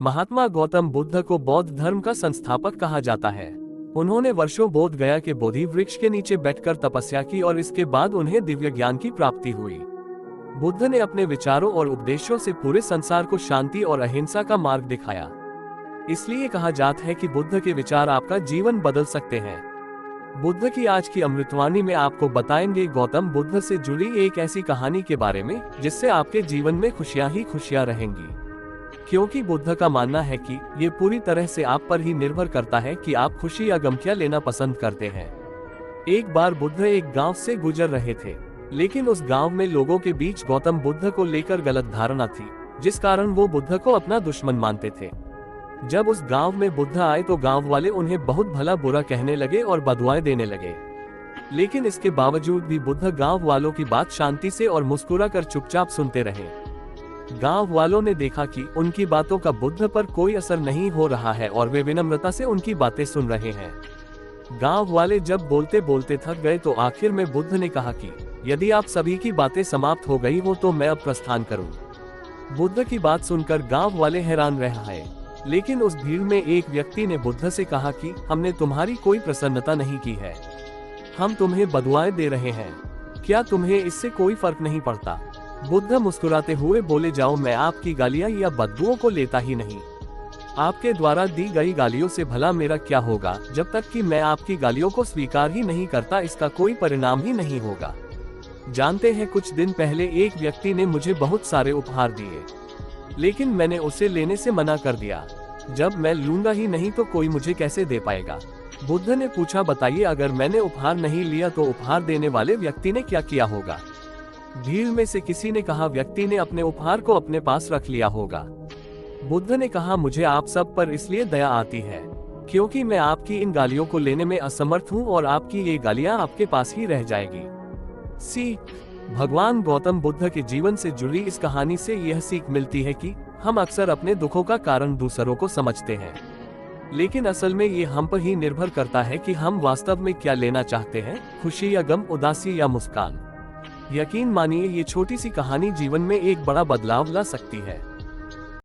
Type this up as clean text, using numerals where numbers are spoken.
महात्मा गौतम बुद्ध को बौद्ध धर्म का संस्थापक कहा जाता है। उन्होंने वर्षों बोध गया के बोधि वृक्ष के नीचे बैठकर तपस्या की और इसके बाद उन्हें दिव्य ज्ञान की प्राप्ति हुई। बुद्ध ने अपने विचारों और उपदेशों से पूरे संसार को शांति और अहिंसा का मार्ग दिखाया। इसलिए कहा जाता है कि बुद्ध के विचार आपका जीवन बदल सकते हैं। बुद्ध की आज की अमृतवाणी में आपको बताएंगे गौतम बुद्ध से जुड़ी एक ऐसी कहानी के बारे में जिससे आपके जीवन में खुशियां ही खुशियां रहेंगी, क्योंकि बुद्ध का मानना है कि ये पूरी तरह से आप पर ही निर्भर करता है कि आप खुशी या गम क्या लेना पसंद करते हैं। एक बार बुद्ध एक गांव से गुजर रहे थे, लेकिन उस गांव में लोगों के बीच गौतम बुद्ध को लेकर गलत धारणा थी, जिस कारण वो बुद्ध को अपना दुश्मन मानते थे। जब उस गांव में बुद्ध आए तो गांव वाले उन्हें बहुत भला बुरा कहने लगे और बदुआएं देने लगे, लेकिन इसके बावजूद भी बुद्ध गांव वालों की बात शांति से और मुस्कुराकर चुपचाप सुनते रहे। गांव वालों ने देखा कि उनकी बातों का बुद्ध पर कोई असर नहीं हो रहा है और वे विनम्रता से उनकी बातें सुन रहे हैं। गांव वाले जब बोलते बोलते थक गए तो आखिर में बुद्ध ने कहा कि यदि आप सभी की बातें समाप्त हो गई हो तो मैं अब प्रस्थान करूं। बुद्ध की बात सुनकर गांव वाले हैरान रह गए, लेकिन उस भीड़ में एक व्यक्ति ने बुद्ध से कहा कि हमने तुम्हारी कोई प्रसन्नता नहीं की है, हम तुम्हें बदुआएं दे रहे हैं, क्या तुम्हें इससे कोई फर्क नहीं पड़ता? बुद्ध मुस्कुराते हुए बोले, जाओ, मैं आपकी गालियां या बददुओं को लेता ही नहीं। आपके द्वारा दी गई गालियों से भला मेरा क्या होगा? जब तक कि मैं आपकी गालियों को स्वीकार ही नहीं करता इसका कोई परिणाम ही नहीं होगा। जानते हैं, कुछ दिन पहले एक व्यक्ति ने मुझे बहुत सारे उपहार दिए, लेकिन मैंने उसे लेने से मना कर दिया। जब मैं लूंगा ही नहीं तो कोई मुझे कैसे दे पाएगा? बुद्ध ने पूछा, बताइए, अगर मैंने उपहार नहीं लिया तो उपहार देने वाले व्यक्ति ने क्या किया होगा? भीड़ में से किसी ने कहा, व्यक्ति ने अपने उपहार को अपने पास रख लिया होगा। बुद्ध ने कहा, मुझे आप सब पर इसलिए दया आती है क्योंकि मैं आपकी इन गालियों को लेने में असमर्थ हूँ और आपकी ये गालियाँ आपके पास ही रह जाएगी। सीख। भगवान गौतम बुद्ध के जीवन से जुड़ी इस कहानी से यह सीख मिलती है कि हम अक्सर अपने दुखों का कारण दूसरों को समझते हैं, लेकिन असल में ये हम पर ही निर्भर करता है कि हम वास्तव में क्या लेना चाहते हैं, खुशी या गम, उदासी या मुस्कान। यकीन मानिए, ये छोटी सी कहानी जीवन में एक बड़ा बदलाव ला सकती है।